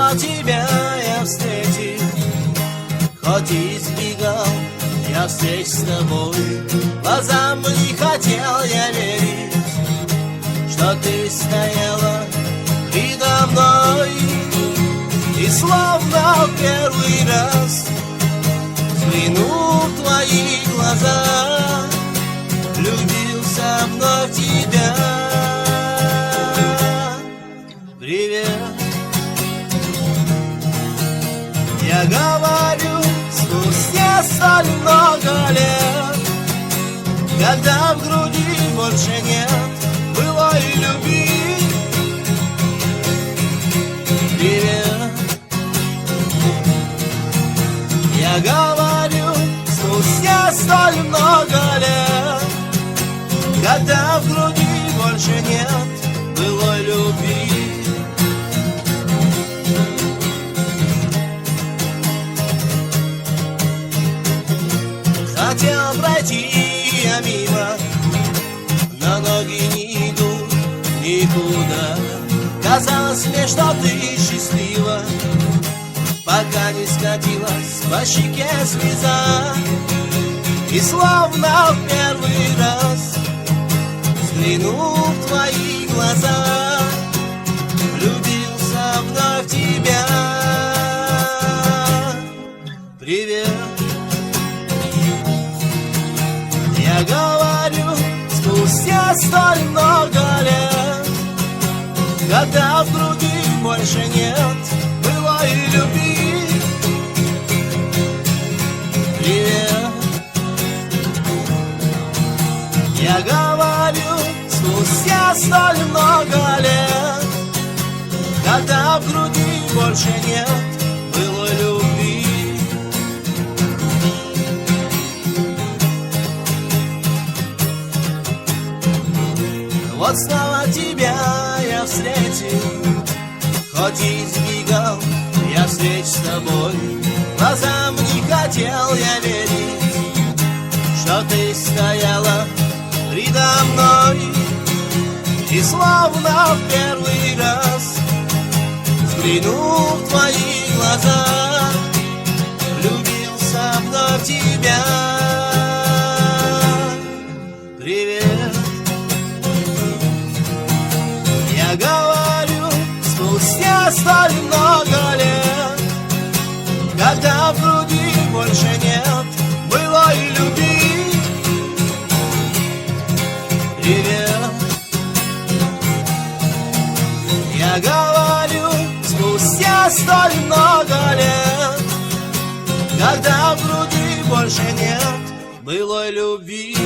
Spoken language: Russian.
снова тебя я встретил, хоть и избегал я встреч с тобой. Глазам не хотел я верить, что ты стояла передо мной. И словно в первый раз, взглянув в твои глаза, влюбился вновь в тебя. Привет, я говорю спустя столь много лет, когда в груди больше нет былой любви. Привет, я говорю спустя столь много лет, когда в груди больше нет былой любви. Хотел пройти я мимо, но ноги не идут никуда. Казалось мне, что ты счастлива, пока не скатилась по щеке слеза. И словно в первый раз, взглянув в твои глаза, влюбился вновь в тебя. Привет, я говорю спустя столь много лет, когда в груди больше нет былой любви. Привет, я говорю спустя столь много лет, когда в груди больше нет былой любви. Вот снова тебя я встретил, хоть и избегал я встреч с тобой. Глазам не хотел я верить, что ты стояла передо мной. И словно в первый раз, взглянув в твои глаза, влюбился вновь в тебя. Привет, я говорю спустя столь много лет, когда в груди больше нет былой любви. Привет, я говорю спустя столь много лет, когда в груди больше нет былой любви.